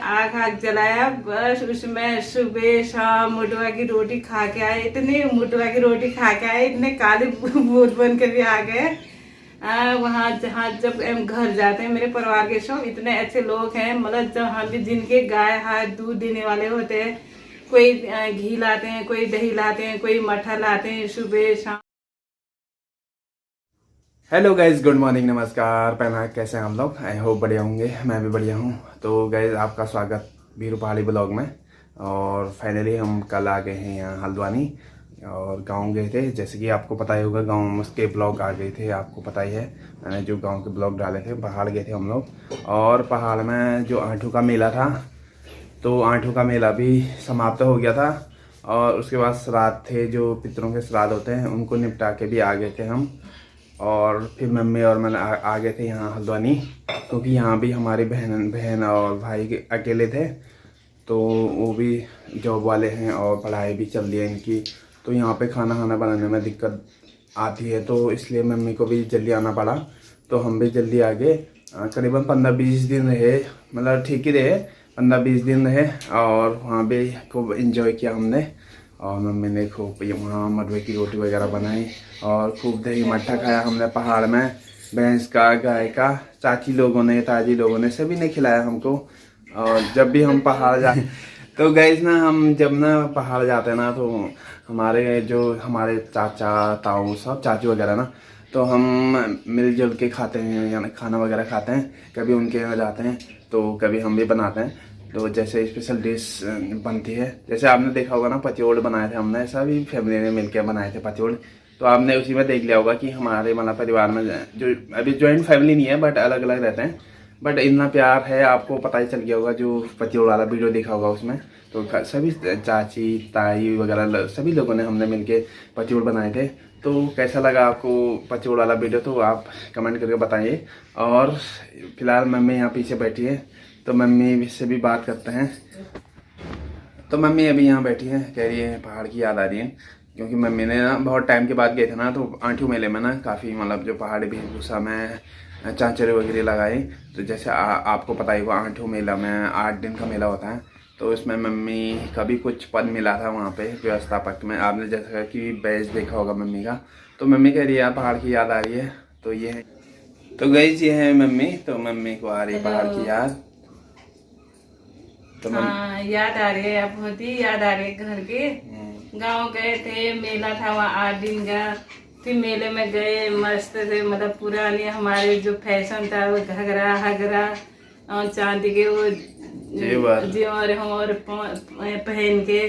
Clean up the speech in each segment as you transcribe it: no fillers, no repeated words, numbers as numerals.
आग आग जलाया, बस उसमें सुबह शाम मुटवा की रोटी खा के आए। इतनी मुटवा की रोटी खा के आए, इतने काले भूत बन के भी आ गए। वहाँ जहाँ जब हम घर जाते हैं, मेरे परिवार के सब इतने अच्छे लोग हैं, मतलब जहाँ भी जिनके गाय हाथ दूध देने वाले होते हैं, कोई घी लाते हैं, कोई दही लाते हैं, कोई मट्ठा लाते हैं सुबह शाम। हेलो गाइज, गुड मॉर्निंग, नमस्कार। पहना कैसे हैं हम लोग? आई होप बढ़िया होंगे। मैं भी बढ़िया हूँ। तो गाइज आपका स्वागत बीरू पहाड़ी ब्लॉग में। और फाइनली हम कल आ गए हैं यहाँ हल्द्वानी और गांव गए थे। जैसे कि आपको पता ही होगा, गांव में उसके ब्लॉग आ गए थे, आपको पता ही है। मैंने जो गांव के ब्लॉग डाले थे, पहाड़ गए थे हम लोग। और पहाड़ में जो आंठू का मेला था, तो आंठू का मेला भी समाप्त हो गया था। और उसके बाद श्राद्ध थे, जो पितरों के श्राद्ध होते हैं, उनको निपटा के भी आ गए थे हम। और फिर मम्मी और मैं आ गए थे यहाँ हल्द्वानी, क्योंकि यहाँ भी हमारी बहन और भाई के अकेले थे। तो वो भी जॉब वाले हैं और पढ़ाई भी चल रही है इनकी, तो यहाँ पे खाना बनाने में दिक्कत आती है। तो इसलिए मम्मी को भी जल्दी आना पड़ा, तो हम भी जल्दी आ गए। करीबन 15-20 दिन रहे, मतलब ठीक ही रहे, 15-20 दिन रहे। और वहाँ भी खूब इंजॉय किया हमने। और मम्मी ने खूब वहाँ मडवे की रोटी वगैरह बनाई और खूब दही मट्ठा खाया हमने पहाड़ में। भैंस का, गाय का, चाची लोगों ने, ताजी लोगों ने, सभी ने खिलाया हमको। और जब भी हम पहाड़ जा तो गैस ना, हम जब ना पहाड़ जाते हैं ना, तो हमारे चाचा ताऊ सब चाची वगैरह ना, तो हम मिलजुल के खाते हैं, यानी खाना वगैरह खाते हैं। कभी उनके यहाँ जाते हैं तो कभी हम भी बनाते हैं। तो जैसे स्पेशल डिश बनती है, जैसे आपने देखा होगा ना, पचौड़ बनाए थे हमने, सभी फैमिली ने मिलकर बनाए थे पचौड़। तो आपने उसी में देख लिया होगा कि हमारे मतलब परिवार में जो अभी जॉइंट फैमिली नहीं है, बट अलग अलग रहते हैं, बट इतना प्यार है, आपको पता ही चल गया होगा जो पचौड़ वाला वीडियो देखा होगा उसमें। तो सभी चाची ताई वगैरह सभी लोगों ने हमने मिलके पचौड़ बनाए थे। तो कैसा लगा आपको पचौड़ वाला वीडियो, तो आप कमेंट करके बताइए। और फिलहाल मम्मी यहाँ पीछे बैठी है, तो मम्मी से भी बात करते हैं। तो मम्मी अभी यहाँ बैठी है, कह रही है पहाड़ की याद आ रही है, क्योंकि मम्मी ने ना बहुत टाइम के बाद गए थे ना, तो आंठू मेले में ना काफ़ी मतलब जो पहाड़ी वेशभूषा में चांचरे वगैरह लगाए। तो जैसे आपको पता ही होगा, आंठू मेला में 8 दिन का मेला होता है। तो इसमें मम्मी का भी कुछ पद मिला था वहाँ पे व्यवस्थापक में। आपने जैसा कि बैज देखा होगा मम्मी का। तो मम्मी कह रही है यार पहाड़ की याद आ रही है। तो ये है, तो गई ये है मम्मी, तो मम्मी को आ रही है पहाड़ की याद। तो हाँ, याद आ रही है, बहुत ही याद आ रही है घर के। गांव गए थे, मेला था वहाँ 8 दिन का। फिर मेले में गए, मस्त थे, मतलब पुराने हमारे जो फैशन था, वो घघरा हगरा और चांदी के वो जेवर और पहन के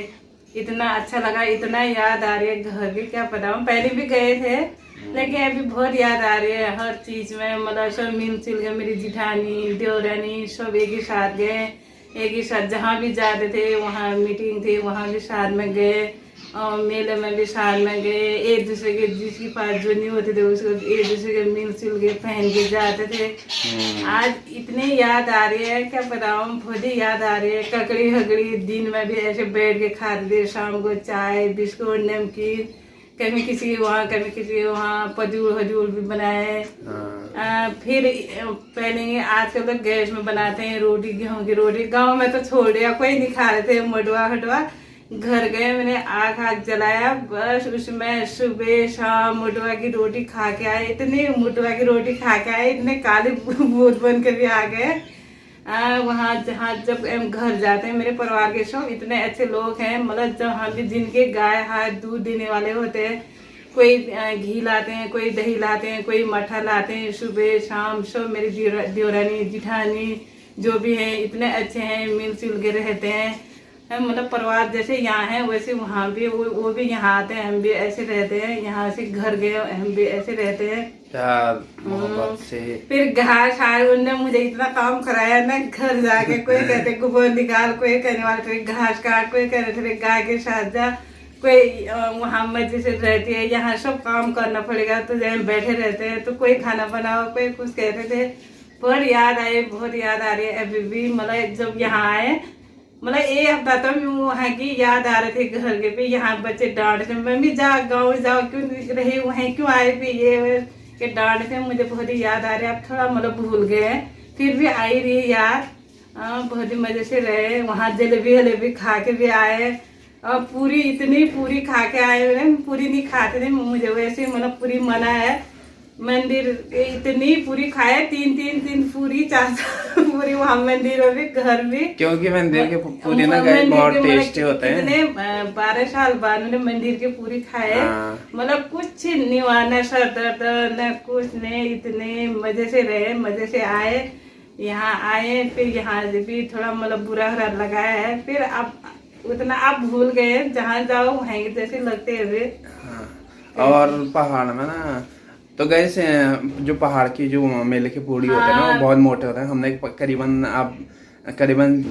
इतना अच्छा लगा, इतना याद आ रही है घर की, क्या पता। हम पहले भी गए थे, लेकिन अभी बहुत याद आ रही है हर चीज में। मतलब सब मिल जुल गए, मेरी जिठानी देवरानी सब एक ही साथ गए, एक ही साथ जहाँ भी जाते थे, वहाँ मीटिंग थी, वहाँ भी साथ में गए। और मेले में भी साथ में गए, एक दूसरे के जिसके पास जो नहीं होते थे उसको एक दूसरे के मिल जुल के पहन के जाते थे। आज इतनी याद आ रही है, क्या बताऊँ, बहुत ही याद आ रही है। ककड़ी हकड़ी दिन में भी ऐसे बैठ के खाते थे, शाम को चाय बिस्कुट नमकीन, कभी किसी के वहाँ कभी किसी के वहाँ, पजूल हजूल भी बनाए। फिर पहले आजकल तो गैस में बनाते हैं रोटी, गेहूं की रोटी। गांव में तो छोड़ दिया, कोई नहीं खा रहे थे मडवा हटवा। घर गए, मैंने आग आग जलाया, बस उसमें सुबह शाम मुटवा की रोटी खा के आए। इतनी मुटवा की रोटी खा के आए, इतने काले भूत बन के भी आ गए। वहाँ जहाँ जब हम घर जाते हैं, मेरे परिवार के सब इतने अच्छे लोग हैं, मतलब जहाँ भी जिनके गाय हाथ दूध देने वाले होते हैं, कोई घी लाते हैं, कोई दही लाते हैं, कोई मट्ठा लाते हैं सुबह शाम। सब मेरी देवरानी जिठानी जो भी हैं इतने अच्छे हैं, मिलजुल के रहते हैं। मतलब परिवार जैसे यहाँ है वैसे वहाँ भी, वो भी यहाँ आते हैं, हम भी ऐसे रहते हैं। यहाँ से घर गए, हम भी ऐसे रहते हैं मोहब्बत से। फिर घास हार उनने मुझे इतना काम कराया ना, घर जाके कोई कहते गोबर निकाल, कोई कहने वाले थे घास काट, कोई कहते थे गाय के साथ जा, कोई वहाँ मर्जी से रहती है, यहाँ सब काम करना पड़ेगा। तो जब बैठे रहते हैं तो कोई खाना बनाओ, कोई कुछ कहते थे। बहुत याद आए, बहुत याद आ रही है अभी भी। मतलब जब यहाँ आए, मतलब एक हफ्ता तो वहाँ की याद आ रहे थे घर के। भी यहाँ बच्चे डांट थे, मम्मी जा गाँव जाओ, क्यों रहे वहीं, क्यों आए भी ये के डांट थे। मुझे बहुत ही याद आ रही है, अब थोड़ा मतलब भूल गए, फिर भी आई रही याद। हाँ बहुत ही मजे से रहे। वहाँ जलेबी वलेबी खा के भी आए और पूरी इतनी पूरी खा के आए हुए। पूरी नहीं खाते थे, मुझे वैसे मतलब पूरी मना है। मंदिर इतनी पूरी खाए, तीन पूरी 4 पूरी वहाँ मंदिर में भी, घर भी। क्योंकि मंदिर के पूरी ना गाइस बहुत टेस्टी होते हैं। इतने 12 साल बाद मैंने मंदिर के पूरी खाए, मतलब कुछ नहीं हुआ, न सर दर्द न कुछ नहीं, इतने मजे से रहे, मजे से आए। यहाँ आए फिर यहाँ से भी थोड़ा मतलब बुरा लगा है। फिर अब उतना आप भूल गए, जहाँ जाओ वहीं जैसे लगते हुए। और पहाड़ में ना तो गए से जो पहाड़ की जो मेले की पूड़ी होते हैं ना वो बहुत मोटे होते हैं। हमने करीबन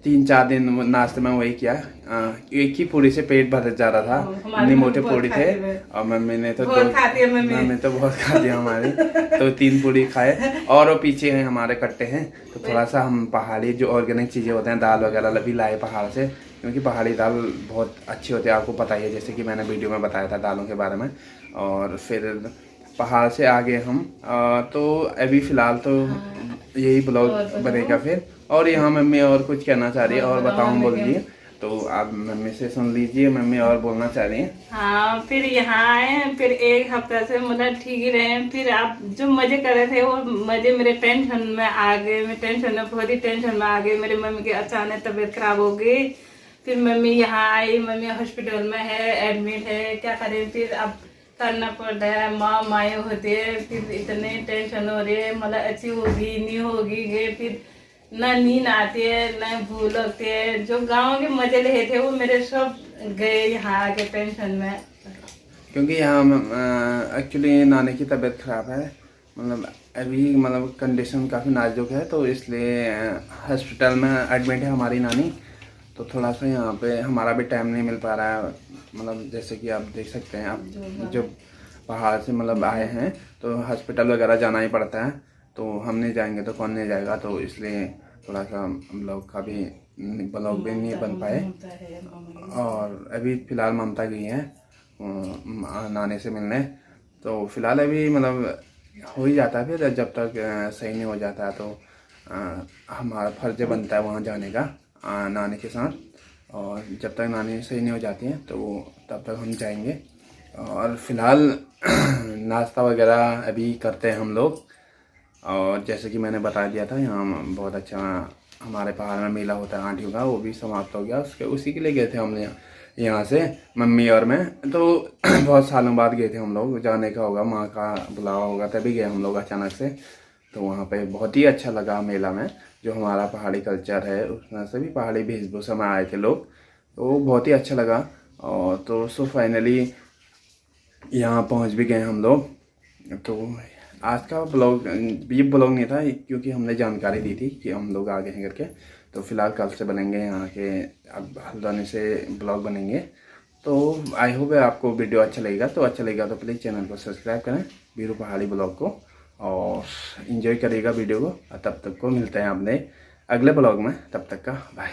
3-4 दिन नाश्ते में वही किया। एक ही पूड़ी से पेट भर जा रहा था, इतनी मोटे पूड़ी थे। और मम्मी ने तो बहुत खाती है हमारी, तो 3 पूड़ी खाए। और वो पीछे हैं हमारे कट्टे हैं, तो थोड़ा सा हम पहाड़ी जो ऑर्गेनिक चीज़ें होते हैं, दाल वगैरह भी लाए पहाड़ से, क्योंकि पहाड़ी दाल बहुत अच्छी होती है, आपको पता ही है, जैसे कि मैंने वीडियो में बताया था दालों के बारे में। और फिर पहाड़ से आ गए हम। तो अभी फ़िलहाल तो यही ब्लॉग बनेगा फिर। और यहाँ मम्मी और कुछ कहना चाह रही है, और बताऊँ बोल रही है, तो आप मम्मी से सुन लीजिए, मम्मी और बोलना चाह रही हैं। हाँ फिर यहाँ आए, फिर 1 हफ्ता से मतलब ठीक ही रहे। फिर आप जो मजे कर रहे थे वो मजे मेरे टेंशन में आ गए। मैं टेंशन में, बहुत ही टेंशन में आ गई। मेरी मम्मी की अचानक तबीयत खराब हो गई। फिर मम्मी यहाँ आई, मम्मी हॉस्पिटल में है, एडमिट है, क्या करें। फिर अब करना पड़ रहा है, माँ माए होते हैं। फिर इतने टेंशन हो रही है, मतलब अच्छी होगी नहीं होगी गए। फिर ना नींद आती है, ना भूल लगती है। जो गाँव के मजे रहे थे वो मेरे सब गए यहाँ आके टेंशन में। क्योंकि यहाँ एक्चुअली नानी की तबीयत ख़राब है, मतलब अभी मतलब कंडीशन काफ़ी नाजुक है, तो इसलिए हॉस्पिटल में एडमिट है हमारी नानी। तो थोड़ा सा यहाँ पे हमारा भी टाइम नहीं मिल पा रहा है। मतलब जैसे कि आप देख सकते हैं, आप जो पहाड़ से मतलब आए हैं तो हॉस्पिटल वगैरह जाना ही पड़ता है। तो हम नहीं जाएंगे तो कौन नहीं जाएगा, तो इसलिए थोड़ा सा ब्लॉग का भी ब्लॉग भी नहीं बन पाए। और अभी फ़िलहाल ममता गई है नानी से मिलने, तो फ़िलहाल अभी मतलब हो ही जाता है। फिर जब तक सही नहीं हो जाता है तो हमारा फर्ज बनता है वहाँ जाने का नानी के साथ। और जब तक नानी सही नहीं हो जाती हैं तो तब तक हम जाएंगे। और फिलहाल नाश्ता वगैरह अभी करते हैं हम लोग। और जैसे कि मैंने बता दिया था, यहाँ बहुत अच्छा हमारे पहाड़ में मेला होता है आंटियों का, वो भी समाप्त हो गया। उसी के लिए गए थे हम यहाँ से मम्मी और मैं। तो बहुत सालों बाद गए थे हम लोग, जाने का होगा, माँ का बुलावा होगा तभी गए हम लोग अचानक से। तो वहाँ पे बहुत ही अच्छा लगा मेला में, जो हमारा पहाड़ी कल्चर है उसमें सभी पहाड़ी वेशभूषा में आए थे लोग, तो बहुत ही अच्छा लगा। और तो सो फाइनली यहाँ पहुँच भी गए हम लोग। तो आज का ब्लॉग ये ब्लॉग नहीं था, क्योंकि हमने जानकारी दी थी कि हम लोग आ गए हैं करके। तो फिलहाल कल से बनेंगे यहाँ के, अब हल्द्वानी से ब्लॉग बनेंगे। तो आई होप आपको वीडियो अच्छा लगेगा। तो अच्छा लगेगा तो प्लीज़ चैनल को सब्सक्राइब करें, बीरू पहाड़ी ब्लॉग को, और इन्जॉय करिएगा वीडियो को। तब तक को मिलते हैं अपने अगले ब्लॉग में, तब तक का बाय।